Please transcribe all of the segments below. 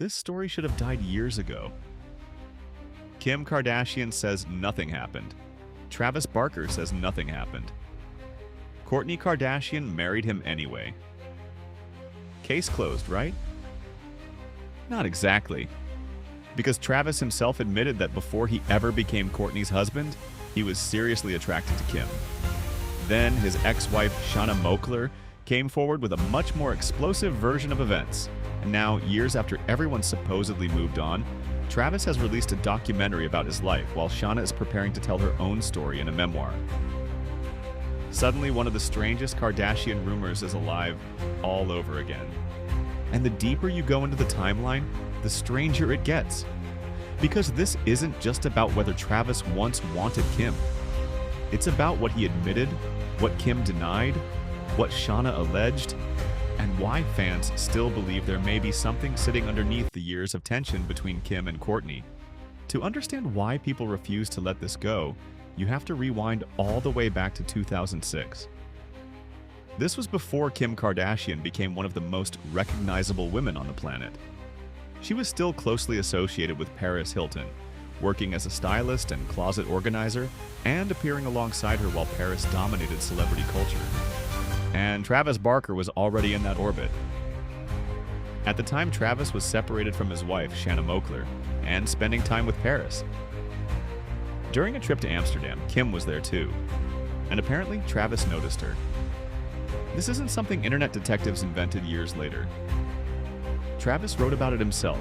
this story should have died years ago. Kim Kardashian says nothing happened. Travis Barker says nothing happened. Kourtney Kardashian married him anyway. Case closed, right? Not exactly. Because Travis himself admitted that before he ever became Kourtney's husband, he was seriously attracted to Kim. Then his ex-wife, Shanna Moakler, came forward with a much more explosive version of events. And now, years after everyone supposedly moved on, Travis has released a documentary about his life while Shanna is preparing to tell her own story in a memoir. Suddenly, one of the strangest Kardashian rumors is alive all over again. And the deeper you go into the timeline, the stranger it gets. Because this isn't just about whether Travis once wanted Kim. It's about what he admitted, what Kim denied, what Shanna alleged, and why fans still believe there may be something sitting underneath the years of tension between Kim and Kourtney. To understand why people refuse to let this go, you have to rewind all the way back to 2006. This was before Kim Kardashian became one of the most recognizable women on the planet. She was still closely associated with Paris Hilton, working as a stylist and closet organizer, and appearing alongside her while Paris dominated celebrity culture. And Travis Barker was already in that orbit. At the time, Travis was separated from his wife, Shanna Moakler, and spending time with Paris. During a trip to Amsterdam, Kim was there too, and apparently Travis noticed her. This isn't something internet detectives invented years later. Travis wrote about it himself.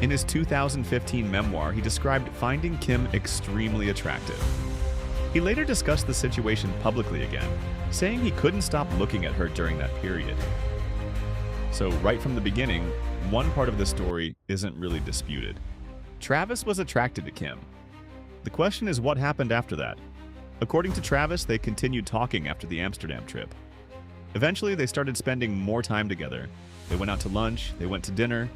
In his 2015 memoir, he described finding Kim extremely attractive. He later discussed the situation publicly again, saying he couldn't stop looking at her during that period. So right from the beginning, one part of the story isn't really disputed. Travis was attracted to Kim. The question is what happened after that. According to Travis, they continued talking after the Amsterdam trip. Eventually, they started spending more time together. They went out to lunch, they went to dinner.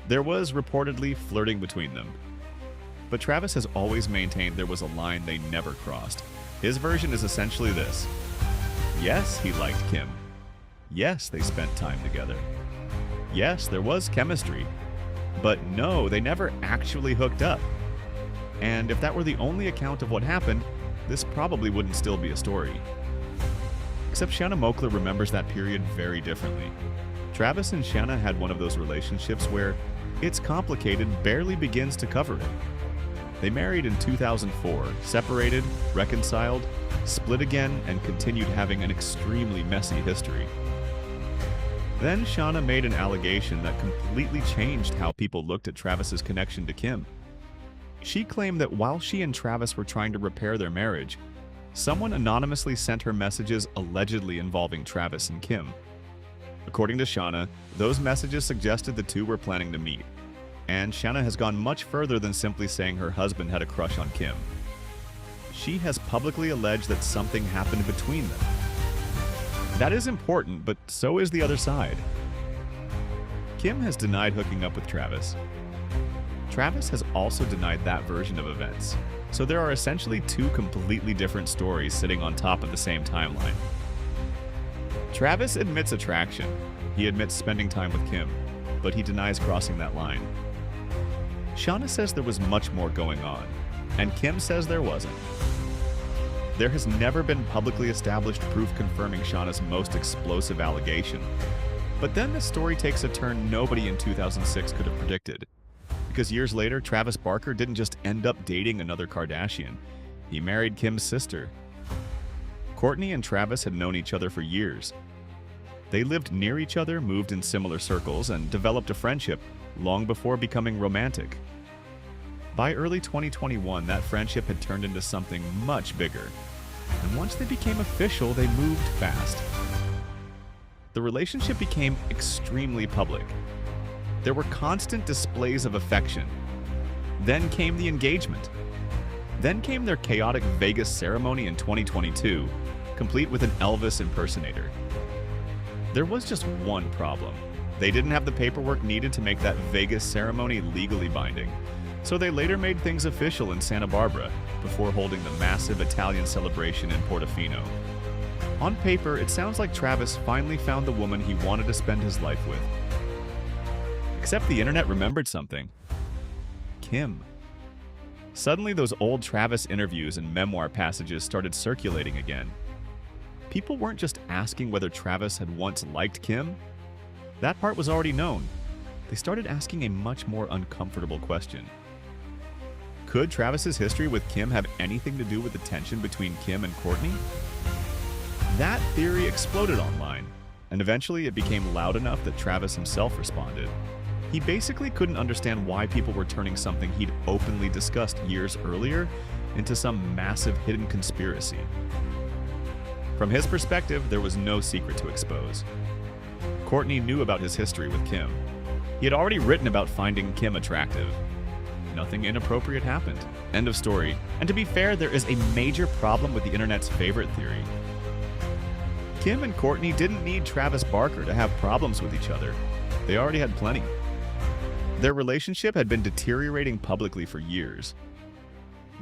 There was reportedly flirting between them. But Travis has always maintained there was a line they never crossed. His version is essentially this. Yes, he liked Kim. Yes, they spent time together. Yes, there was chemistry. But no, they never actually hooked up. And if that were the only account of what happened, this probably wouldn't still be a story. Except Shanna Moakler remembers that period very differently. Travis and Shanna had one of those relationships where "it's complicated" barely begins to cover it. They married in 2004, separated, reconciled, split again, and continued having an extremely messy history. Then Shanna made an allegation that completely changed how people looked at Travis's connection to Kim. She claimed that while she and Travis were trying to repair their marriage, someone anonymously sent her messages allegedly involving Travis and Kim. According to Shanna, those messages suggested the two were planning to meet. And Shanna has gone much further than simply saying her husband had a crush on Kim. She has publicly alleged that something happened between them. That is important, but so is the other side. Kim has denied hooking up with Travis. Travis has also denied that version of events. So there are essentially two completely different stories sitting on top of the same timeline. Travis admits attraction. He admits spending time with Kim, but he denies crossing that line. Shanna says there was much more going on, and Kim says there wasn't. There has never been publicly established proof confirming Shanna's most explosive allegation. But then the story takes a turn nobody in 2006 could have predicted. Because years later, Travis Barker didn't just end up dating another Kardashian. He married Kim's sister. Kourtney and Travis had known each other for years. They lived near each other, moved in similar circles, and developed a friendship long before becoming romantic. By early 2021, that friendship had turned into something much bigger. And once they became official, they moved fast. The relationship became extremely public. There were constant displays of affection. Then came the engagement. Then came their chaotic Vegas ceremony in 2022, complete with an Elvis impersonator. There was just one problem. They didn't have the paperwork needed to make that Vegas ceremony legally binding, so they later made things official in Santa Barbara before holding the massive Italian celebration in Portofino. On paper, it sounds like Travis finally found the woman he wanted to spend his life with. Except the internet remembered something. Kim. Suddenly, those old Travis interviews and memoir passages started circulating again. People weren't just asking whether Travis had once liked Kim. That part was already known. They started asking a much more uncomfortable question. Could Travis's history with Kim have anything to do with the tension between Kim and Kourtney? That theory exploded online, and eventually it became loud enough that Travis himself responded. He basically couldn't understand why people were turning something he'd openly discussed years earlier into some massive hidden conspiracy. From his perspective, there was no secret to expose. Kourtney knew about his history with Kim. He had already written about finding Kim attractive. Nothing inappropriate happened. End of story. And to be fair, there is a major problem with the internet's favorite theory. Kim and Kourtney didn't need Travis Barker to have problems with each other. They already had plenty. Their relationship had been deteriorating publicly for years.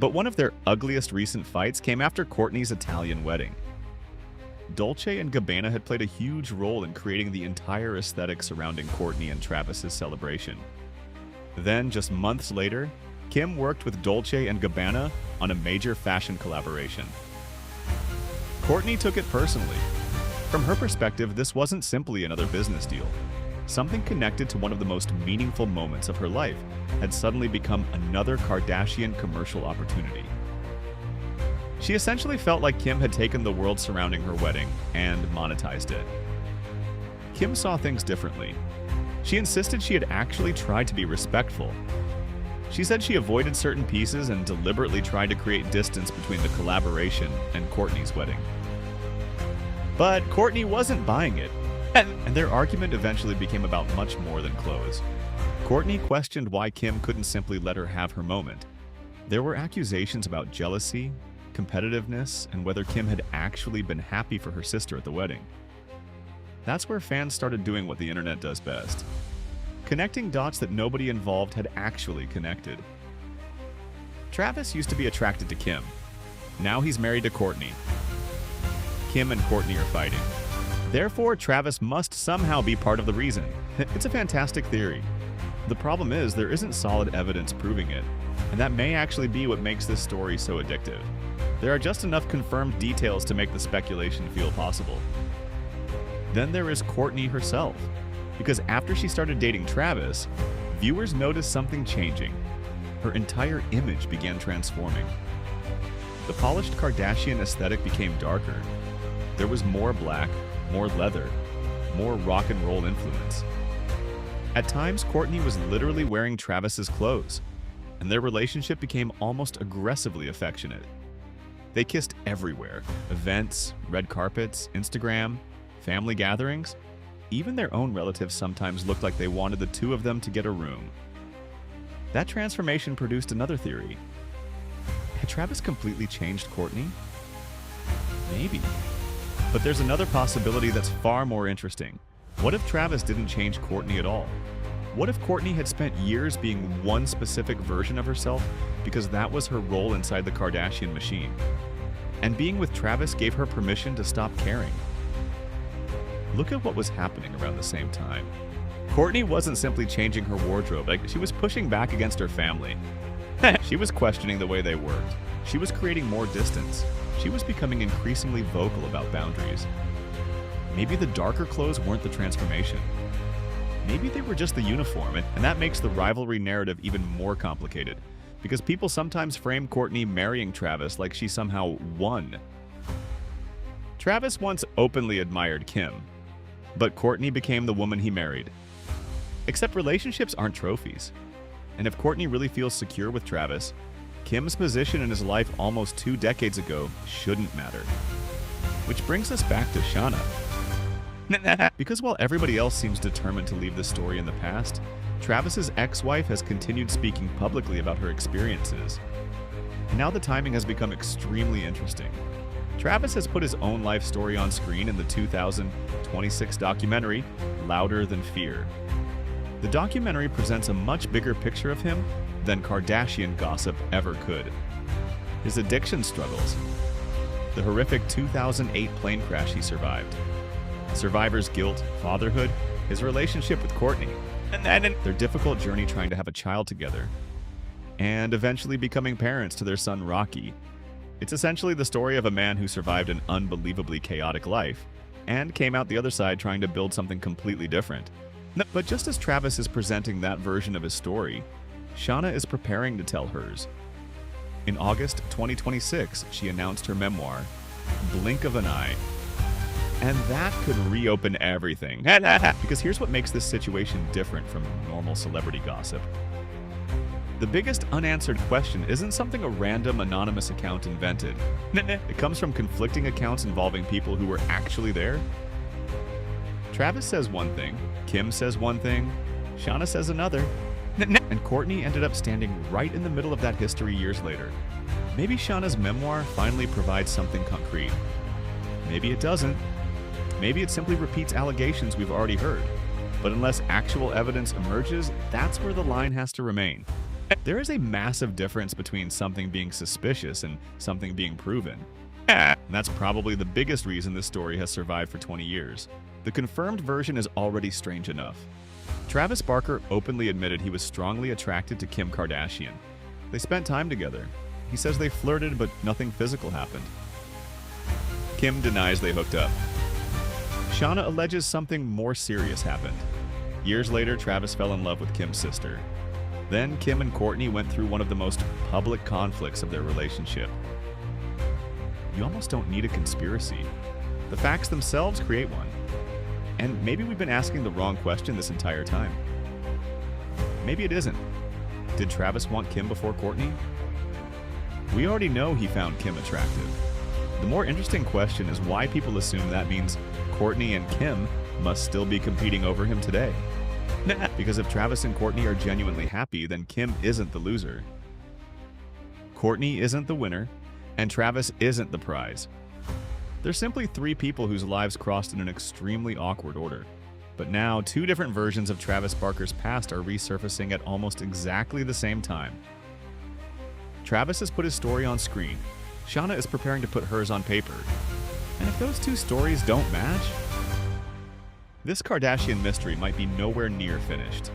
But one of their ugliest recent fights came after Kourtney's Italian wedding. Dolce & Gabbana had played a huge role in creating the entire aesthetic surrounding Kourtney and Travis's celebration. Then, just months later, Kim worked with Dolce & Gabbana on a major fashion collaboration. Kourtney took it personally. From her perspective, this wasn't simply another business deal. Something connected to one of the most meaningful moments of her life had suddenly become another Kardashian commercial opportunity. She essentially felt like Kim had taken the world surrounding her wedding and monetized it. Kim saw things differently. She insisted she had actually tried to be respectful. She said she avoided certain pieces and deliberately tried to create distance between the collaboration and Kourtney's wedding. But Kourtney wasn't buying it, and their argument eventually became about much more than clothes. Kourtney questioned why Kim couldn't simply let her have her moment. There were accusations about jealousy, competitiveness, and whether Kim had actually been happy for her sister at the wedding. That's where fans started doing what the internet does best, connecting dots that nobody involved had actually connected. Travis used to be attracted to Kim. Now he's married to Kourtney. Kim and Kourtney are fighting. Therefore, Travis must somehow be part of the reason. It's a fantastic theory. The problem is, there isn't solid evidence proving it, and that may actually be what makes this story so addictive. There are just enough confirmed details to make the speculation feel possible. Then there is Kourtney herself, because after she started dating Travis, viewers noticed something changing. Her entire image began transforming. The polished Kardashian aesthetic became darker. There was more black, more leather, more rock and roll influence. At times, Kourtney was literally wearing Travis's clothes, and their relationship became almost aggressively affectionate. They kissed everywhere: events, red carpets, Instagram, family gatherings. Even their own relatives sometimes looked like they wanted the two of them to get a room. That transformation produced another theory. Had Travis completely changed Kourtney? Maybe. But there's another possibility that's far more interesting. What if Travis didn't change Kourtney at all? What if Kourtney had spent years being one specific version of herself because that was her role inside the Kardashian machine? And being with Travis gave her permission to stop caring. Look at what was happening around the same time. Kourtney wasn't simply changing her wardrobe, she was pushing back against her family. She was questioning the way they worked. She was creating more distance. She was becoming increasingly vocal about boundaries. Maybe the darker clothes weren't the transformation. Maybe they were just the uniform, and that makes the rivalry narrative even more complicated, because people sometimes frame Kourtney marrying Travis like she somehow won. Travis once openly admired Kim, but Kourtney became the woman he married. Except relationships aren't trophies. And if Kourtney really feels secure with Travis, Kim's position in his life almost 2 decades ago shouldn't matter. Which brings us back to Shauna. Because while everybody else seems determined to leave this story in the past, Travis's ex-wife has continued speaking publicly about her experiences. And now the timing has become extremely interesting. Travis has put his own life story on screen in the 2026 documentary, Louder Than Fear. The documentary presents a much bigger picture of him than Kardashian gossip ever could. His addiction struggles, the horrific 2008 plane crash he survived, survivor's guilt, fatherhood, his relationship with Kourtney, their difficult journey trying to have a child together, and eventually becoming parents to their son Rocky. It's essentially the story of a man who survived an unbelievably chaotic life and came out the other side trying to build something completely different. But just as Travis is presenting that version of his story, Shauna is preparing to tell hers. In August 2026, she announced her memoir, Blink of an Eye. And that could reopen everything. Because here's what makes this situation different from normal celebrity gossip. The biggest unanswered question isn't something a random anonymous account invented. It comes from conflicting accounts involving people who were actually there. Travis says one thing, Kim says one thing, Shauna says another, and Kourtney ended up standing right in the middle of that history years later. Maybe Shauna's memoir finally provides something concrete. Maybe it doesn't. Maybe it simply repeats allegations we've already heard. But unless actual evidence emerges, that's where the line has to remain. There is a massive difference between something being suspicious and something being proven. And that's probably the biggest reason this story has survived for 20 years. The confirmed version is already strange enough. Travis Barker openly admitted he was strongly attracted to Kim Kardashian. They spent time together. He says they flirted, but nothing physical happened. Kim denies they hooked up. Shauna alleges something more serious happened. Years later, Travis fell in love with Kim's sister. Then Kim and Kourtney went through one of the most public conflicts of their relationship. You almost don't need a conspiracy. The facts themselves create one. And maybe we've been asking the wrong question this entire time. Maybe it isn't. Did Travis want Kim before Kourtney? We already know he found Kim attractive. The more interesting question is why people assume that means Kourtney and Kim must still be competing over him today. Because if Travis and Kourtney are genuinely happy, then Kim isn't the loser. Kourtney isn't the winner, and Travis isn't the prize. They're simply three people whose lives crossed in an extremely awkward order. But now, two different versions of Travis Barker's past are resurfacing at almost exactly the same time. Travis has put his story on screen. Shauna is preparing to put hers on paper. And if those two stories don't match, this Kardashian mystery might be nowhere near finished.